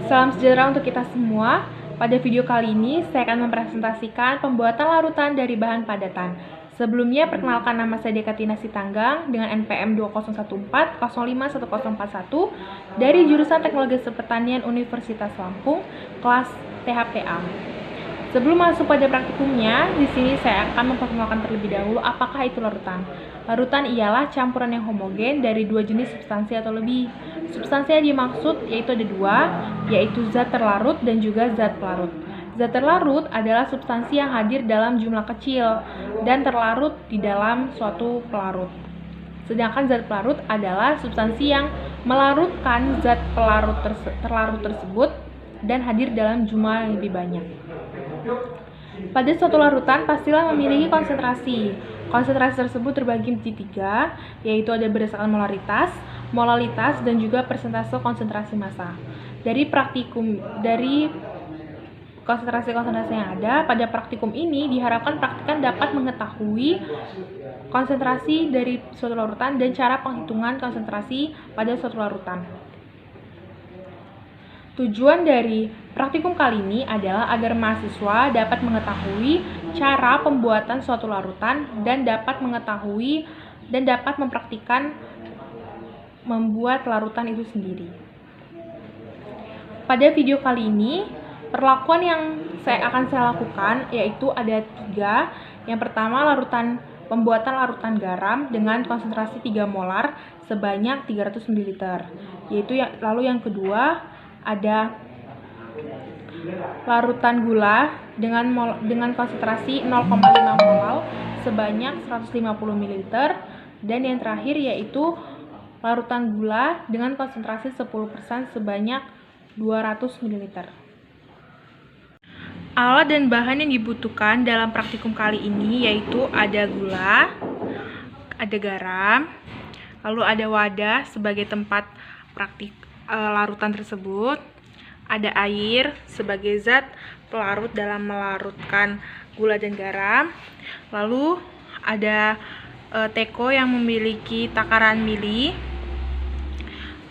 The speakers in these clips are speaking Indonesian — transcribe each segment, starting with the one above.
Salam sejahtera untuk kita semua. Pada video kali ini, saya akan mempresentasikan pembuatan larutan dari bahan padatan. Sebelumnya, perkenalkan nama saya Dekatina Sitanggang dengan NPM 2014051041 dari jurusan Teknologi Pertanian Universitas Lampung, kelas THPA. Sebelum masuk pada praktikumnya, di sini saya akan memperkenalkan terlebih dahulu apakah itu larutan. Larutan ialah campuran yang homogen dari dua jenis substansi atau lebih. Substansi yang dimaksud yaitu ada dua, yaitu zat terlarut dan juga zat pelarut. Zat terlarut adalah substansi yang hadir dalam jumlah kecil dan terlarut di dalam suatu pelarut. Sedangkan zat pelarut adalah substansi yang melarutkan zat terlarut tersebut dan hadir dalam jumlah yang lebih banyak. Pada suatu larutan pastilah memiliki konsentrasi. Konsentrasi tersebut terbagi menjadi tiga, yaitu ada berdasarkan molaritas, molalitas, dan juga persentase konsentrasi massa. Dari konsentrasi-konsentrasi yang ada pada praktikum ini diharapkan praktikan dapat mengetahui konsentrasi dari suatu larutan dan cara penghitungan konsentrasi pada suatu larutan. Tujuan dari praktikum kali ini adalah agar mahasiswa dapat mengetahui cara pembuatan suatu larutan dan dapat mengetahui dan dapat mempraktikkan membuat larutan itu sendiri. Pada video kali ini, perlakuan yang akan saya lakukan yaitu ada tiga. Yang pertama, pembuatan larutan garam dengan konsentrasi 3 molar sebanyak 300 ml. Lalu yang kedua, ada larutan gula dengan konsentrasi 0,5 mol sebanyak 150 ml, dan yang terakhir yaitu larutan gula dengan konsentrasi 10% sebanyak 200 ml. Alat dan bahan yang dibutuhkan dalam praktikum kali ini yaitu ada gula, ada garam, lalu ada wadah sebagai tempat larutan tersebut, ada air sebagai zat pelarut dalam melarutkan gula dan garam, lalu ada teko yang memiliki takaran mili,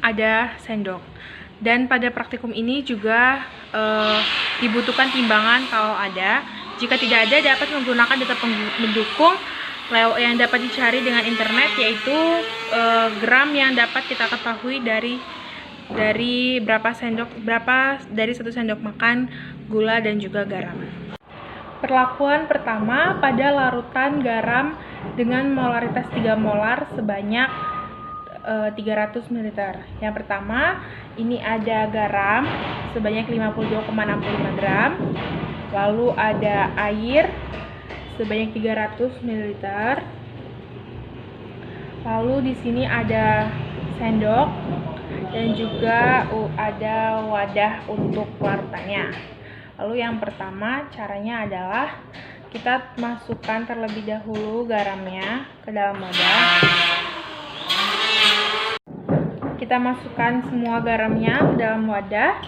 ada sendok. Dan pada praktikum ini juga dibutuhkan timbangan kalau ada. Jika tidak ada, dapat menggunakan data pendukung yang dapat dicari dengan internet, yaitu gram yang dapat kita ketahui dari dari 1 sendok makan gula dan juga garam. Perlakuan pertama pada larutan garam dengan molaritas 3 molar sebanyak 300 ml. Yang pertama, ini ada garam sebanyak 52,65 gram. Lalu ada air sebanyak 300 ml. Lalu di sini ada sendok dan juga ada wadah untuk larutannya. Lalu yang pertama caranya adalah kita masukkan terlebih dahulu garamnya ke dalam wadah. Kita masukkan semua garamnya ke dalam wadah.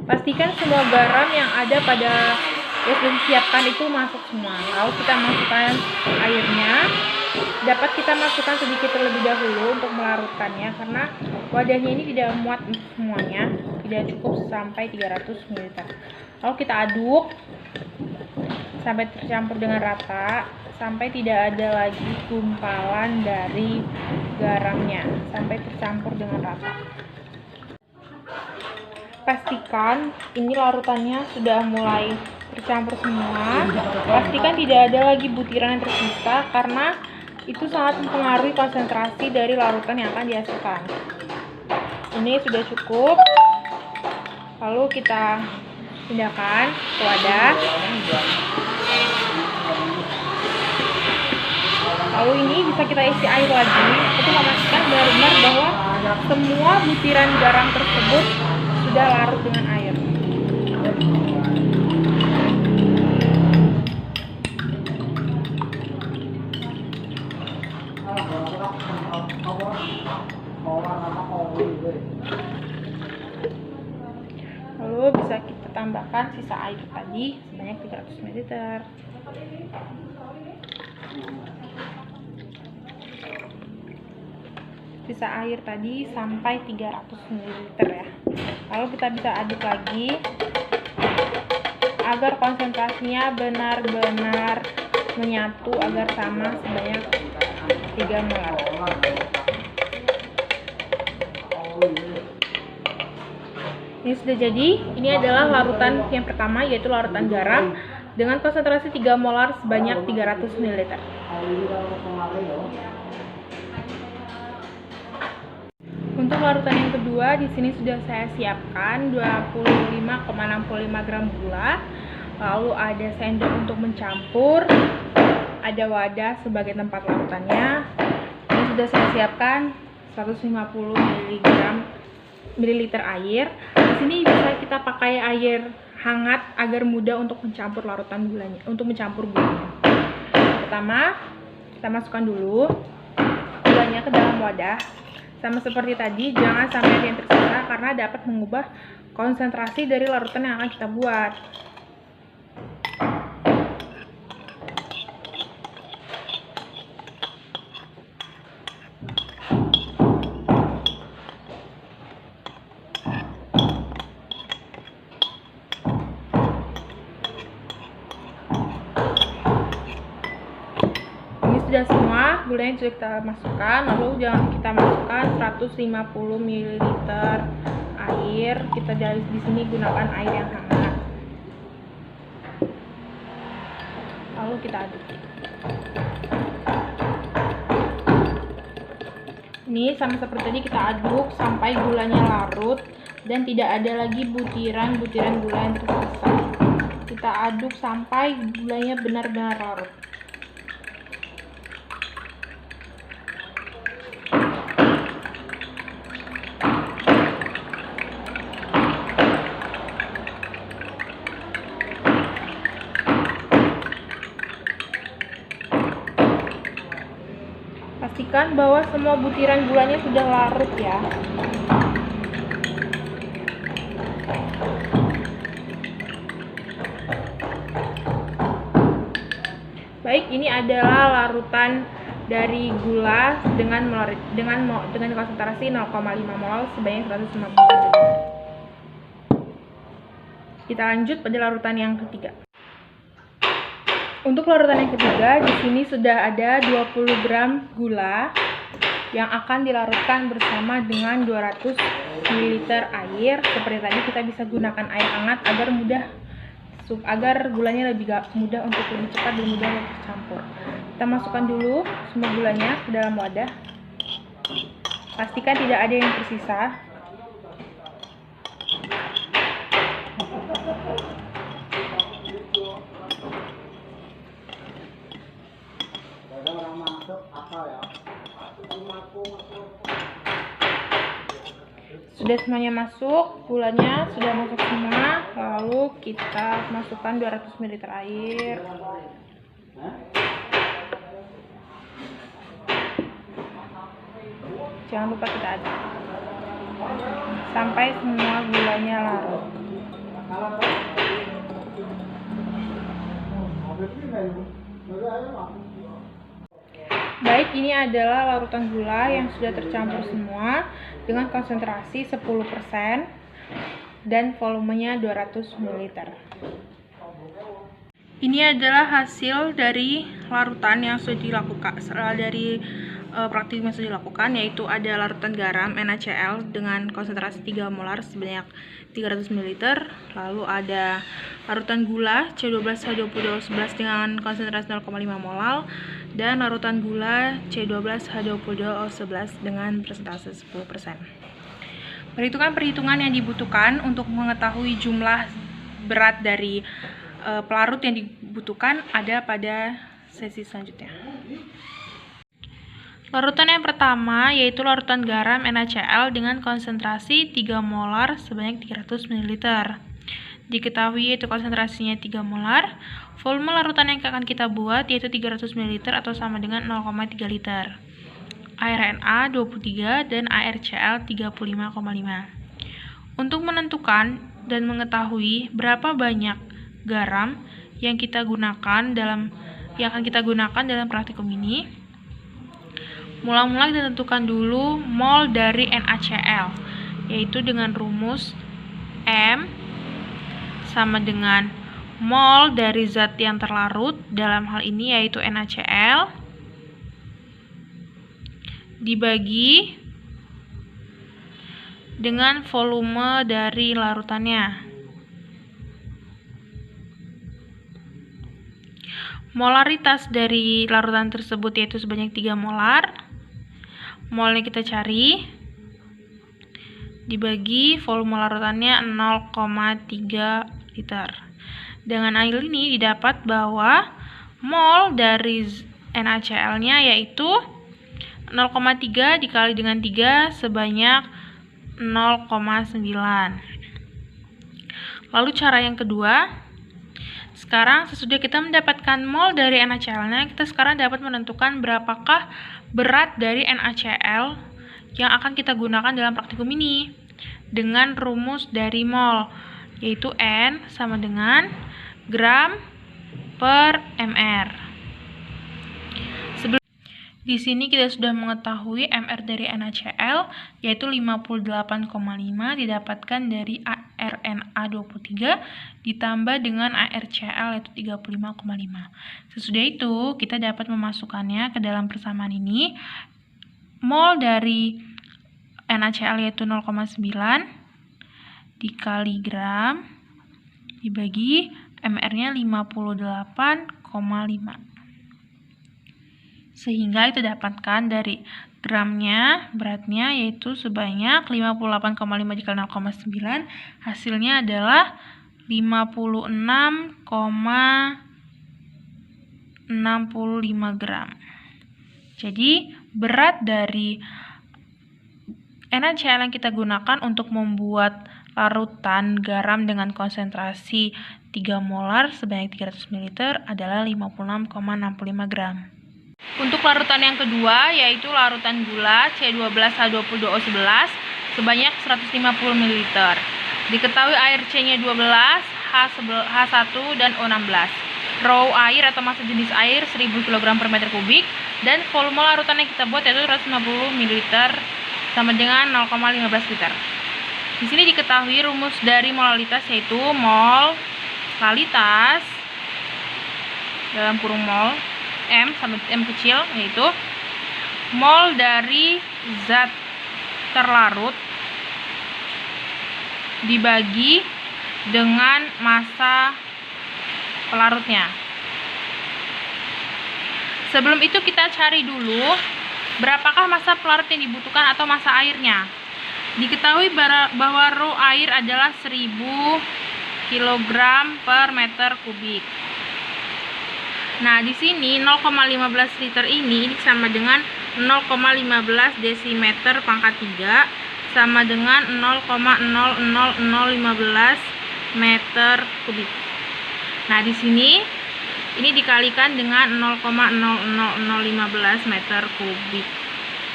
Pastikan semua garam yang ada pada yang sudah disiapkan itu masuk semua. Lalu kita masukkan airnya. Dapat kita masukkan sedikit terlebih dahulu untuk melarutkannya karena wadahnya ini tidak muat semuanya, tidak cukup sampai 300 ml. Lalu kita aduk sampai tercampur dengan rata, sampai tidak ada lagi gumpalan dari garamnya, sampai tercampur dengan rata. Pastikan ini larutannya sudah mulai tercampur semua. Pastikan tidak ada lagi butiran yang tersisa karena itu sangat mempengaruhi konsentrasi dari larutan yang akan dihasilkan. Ini sudah cukup. Lalu kita pindahkan ke wadah. Lalu ini bisa kita isi air lagi untuk memastikan benar-benar bahwa semua butiran garam tersebut sudah larut dengan air. Lalu bisa kita tambahkan sisa air tadi sebanyak 300 ml. Sisa air tadi sampai 300 ml ya. Lalu kita bisa aduk lagi agar konsentrasinya benar-benar menyatu agar sama sebanyak 3 molar. Ini sudah jadi. Ini adalah larutan yang pertama, yaitu larutan garam dengan konsentrasi 3 molar sebanyak 300 ml. Untuk larutan yang kedua, di sini sudah saya siapkan 25,65 gram gula. Lalu ada sendok untuk mencampur, ada wadah sebagai tempat larutannya. Ini sudah saya siapkan 150 ml air. Di sini bisa kita pakai air hangat agar mudah untuk mencampur larutan gulanya, Pertama, kita masukkan dulu gulanya ke dalam wadah. Sama seperti tadi, jangan sampai ada yang tersisa karena dapat mengubah konsentrasi dari larutan yang akan kita buat. Sudah semua gulanya sudah kita masukkan, lalu kita masukkan 150 ml air. Kita di sini gunakan air yang hangat. Lalu kita aduk. Ini sama seperti tadi, kita aduk sampai gulanya larut dan tidak ada lagi butiran-butiran gula yang tersisa. Kita aduk sampai gulanya benar-benar larut. Pastikan bahwa semua butiran gulanya sudah larut ya. Baik, ini adalah larutan dari gula dengan konsentrasi 0,5 mol sebanyak 150 ml. Kita lanjut pada larutan yang ketiga. Untuk larutan yang ketiga, di sini sudah ada 20 gram gula yang akan dilarutkan bersama dengan 200 ml air. Seperti tadi, kita bisa gunakan air hangat agar gulanya lebih mudah untuk lebih cepat dan mudah untuk tercampur. Kita masukkan dulu semua gulanya ke dalam wadah. Pastikan tidak ada yang tersisa. Sudah semuanya masuk, gulanya sudah masuk semua. Lalu kita masukkan 200 ml air. Jangan lupa kita aduk sampai semua gulanya larut. Baik, ini adalah larutan gula yang sudah tercampur semua dengan konsentrasi 10% dan volumenya 200 ml. Ini adalah hasil dari larutan yang sudah dilakukan, praktik yang sudah dilakukan, yaitu ada larutan garam NaCl dengan konsentrasi 3 molar sebanyak 300 ml, lalu ada larutan gula C12H20O11 dengan konsentrasi 0,5 molar, dan larutan gula C12H20O11 dengan persentase 10%. Perhitungan yang dibutuhkan untuk mengetahui jumlah berat dari pelarut yang dibutuhkan ada pada sesi selanjutnya. Larutan yang pertama yaitu larutan garam NaCl dengan konsentrasi 3 molar sebanyak 300 ml. Diketahui yaitu konsentrasinya 3 molar. Volume larutan yang akan kita buat yaitu 300 ml atau sama dengan 0,3 liter. ArNa 23 dan ArCl 35,5. Untuk menentukan dan mengetahui berapa banyak garam yang akan kita gunakan dalam praktikum ini, mula-mula kita tentukan dulu mol dari NaCl, yaitu dengan rumus M sama dengan mol dari zat yang terlarut, dalam hal ini yaitu NaCl, dibagi dengan volume dari larutannya. Molaritas dari larutan tersebut yaitu sebanyak 3 molar. Molnya kita cari, dibagi volume larutannya 0,3 liter. Dengan hal ini didapat bahwa mol dari NaCl-nya yaitu 0,3 dikali dengan 3 sebanyak 0,9. Lalu cara yang kedua, sekarang sesudah kita mendapatkan mol dari NaCl-nya, kita sekarang dapat menentukan berapakah berat dari NaCl yang akan kita gunakan dalam praktikum ini dengan rumus dari mol, yaitu N sama dengan gram per mr. Di sini kita sudah mengetahui mr dari NaCl yaitu 58,5 didapatkan dari ArNa 23 ditambah dengan ArCl yaitu 35,5. Sesudah itu kita dapat memasukkannya ke dalam persamaan ini. Mol dari NaCl yaitu 0,9 dikali gram dibagi mr-nya 58,5. Sehingga itu dapatkan dari gramnya, beratnya yaitu sebanyak 58,5 dikali 0,9, hasilnya adalah 56,65 gram. Jadi berat dari NaCl yang kita gunakan untuk membuat larutan garam dengan konsentrasi 3 molar sebanyak 300 ml adalah 56,65 gram. Untuk larutan yang kedua yaitu larutan gula C12H22O11 sebanyak 150 ml. Diketahui air C-nya 12, H1 dan O16. Raw air atau massa jenis air 1000 kg per meter kubik dan volume larutan yang kita buat yaitu 150 ml sama dengan 0,15 liter. Di sini diketahui rumus dari molalitas yaitu mol lalitas dalam kurung mol M sama M kecil yaitu mol dari zat terlarut dibagi dengan massa pelarutnya. Sebelum itu kita cari dulu berapakah massa pelarut yang dibutuhkan atau massa airnya. Diketahui bahwa raw air adalah 1000 kg per meter kubik. Nah, di sini 0,15 liter ini sama dengan 0,15 desimeter pangkat 3 sama dengan 0,00015 meter kubik. Nah, di sini ini dikalikan dengan 0,00015 meter kubik.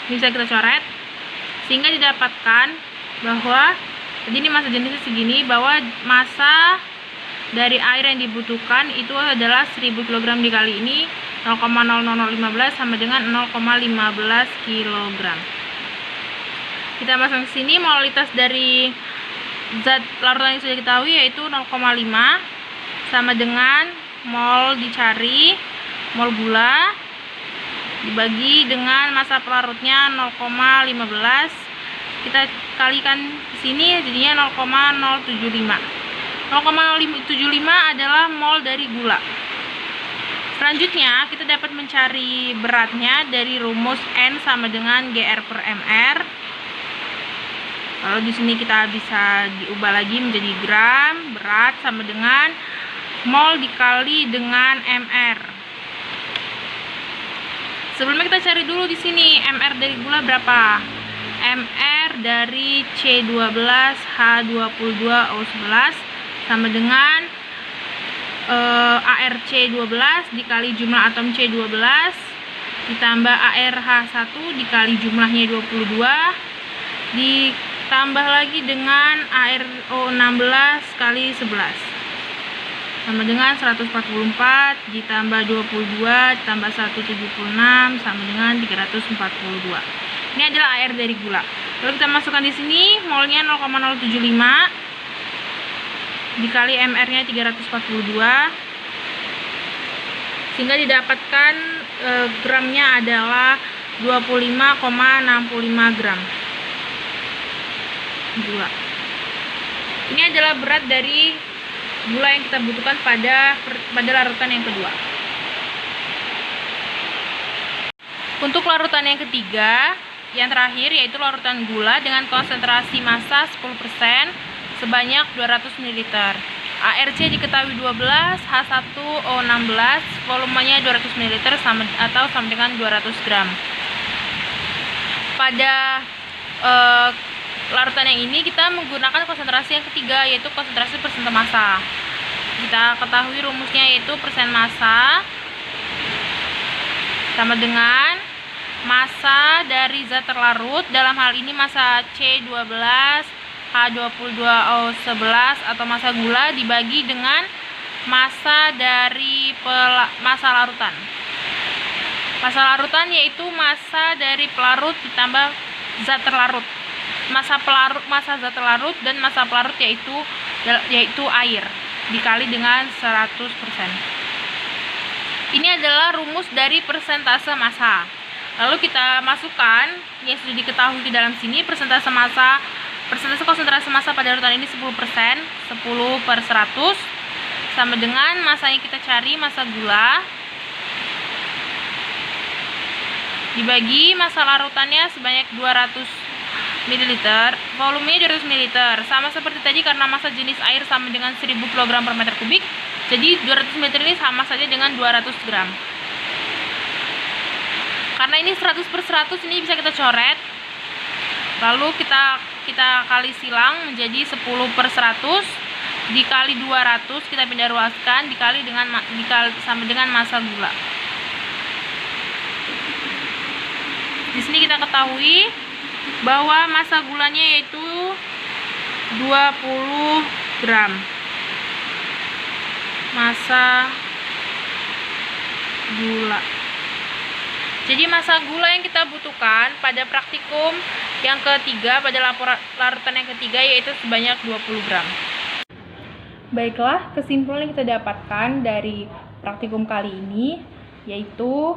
Ini bisa kita coret sehingga didapatkan bahwa jadi ini massa jenisnya segini, bahwa massa dari air yang dibutuhkan itu adalah 1000 kg dikali ini 0,00015 sama dengan 0,15 kg. Kita masuk ke sini molalitas dari zat larutan yang sudah diketahui yaitu 0,5 sama dengan mol dicari mol gula dibagi dengan massa pelarutnya 0,15. Kita kalikan di sini jadinya 0,075. 0,075 adalah mol dari gula. Selanjutnya kita dapat mencari beratnya dari rumus N sama dengan Gr per mr. Lalu di sini kita bisa diubah lagi menjadi gram, berat sama dengan mol dikali dengan mr. Sebelumnya kita cari dulu di sini mr dari gula berapa? Mr dari C12H22O11 sama dengan ArC12 dikali jumlah atom C12 ditambah ARH1 dikali jumlahnya 22 ditambah lagi dengan ARO16 kali 11 sama dengan 144 ditambah 22 ditambah 176 sama dengan 342. Ini adalah AR dari gula. Lalu kita masukkan di sini molnya 0,075 dikali MR-nya 342 sehingga didapatkan gramnya adalah 25,65 gram gula. Ini adalah berat dari gula yang kita butuhkan pada larutan yang kedua. Untuk larutan yang ketiga, yang terakhir yaitu larutan gula dengan konsentrasi massa 10% sebanyak 200 ml. ARC diketahui 12, H1O16, volumenya 200 ml sama dengan 200 gram. Pada larutan yang ini kita menggunakan konsentrasi yang ketiga yaitu konsentrasi persenta massa. Kita ketahui rumusnya yaitu persen massa sama dengan massa dari zat terlarut, dalam hal ini massa C12 H22O11 atau massa gula dibagi dengan massa dari massa larutan. Massa larutan yaitu massa dari pelarut ditambah zat terlarut. Massa zat terlarut dan massa pelarut yaitu air dikali dengan 100%. Ini adalah rumus dari persentase massa. Lalu kita masukkan yang sudah diketahui di dalam sini persentase konsentrasi massa pada larutan ini 10%, 10/100 sama dengan massa yang kita cari, massa gula dibagi massa larutannya sebanyak 200 ml, volumenya 200 ml. Sama seperti tadi karena massa jenis air sama dengan 1000 kg per meter kubik, jadi 200 ml ini sama saja dengan 200 gram. Karena ini 100/100 ini bisa kita coret. Lalu kita kali silang menjadi 10/100 dikali 200, kita pindah ruaskan dikali sama dengan massa gula. Di sini kita ketahui bahwa massa gulanya yaitu 20 gram. Massa gula. Jadi massa gula yang kita butuhkan pada praktikum yang ketiga, pada larutan yang ketiga yaitu sebanyak 20 gram. Baiklah, kesimpulan yang kita dapatkan dari praktikum kali ini yaitu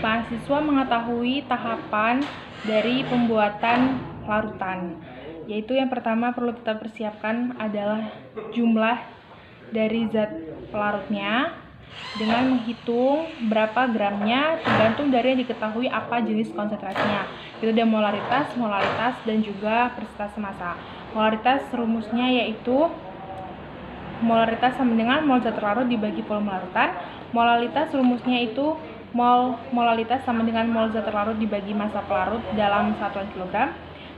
mahasiswa mengetahui tahapan dari pembuatan larutan. Yaitu yang pertama perlu kita persiapkan adalah jumlah dari zat pelarutnya dengan menghitung berapa gramnya tergantung dari yang diketahui apa jenis konsentrasinya. Itu ada molaritas, dan juga persentase massa. Molaritas rumusnya yaitu molaritas sama dengan mol zat terlarut dibagi volume larutan. Molalitas rumusnya itu molalitas sama dengan mol zat terlarut dibagi massa pelarut dalam satuan kilogram.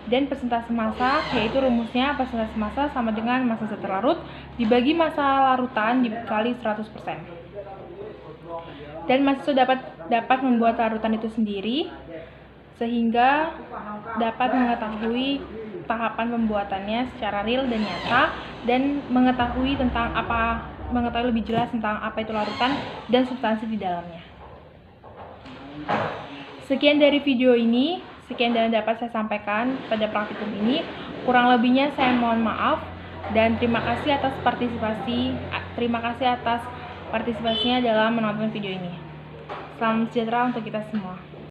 Dan persentase massa yaitu rumusnya persentase massa sama dengan massa zat terlarut dibagi massa larutan dikali 100%. Dan mahasiswa dapat membuat larutan itu sendiri sehingga dapat mengetahui tahapan pembuatannya secara real dan nyata, dan mengetahui lebih jelas tentang apa itu larutan dan substansi di dalamnya. Sekian dari video ini, sekian yang dapat saya sampaikan pada praktikum ini. Kurang lebihnya saya mohon maaf, dan terima kasih atas partisipasinya dalam menonton video ini. Salam sejahtera untuk kita semua.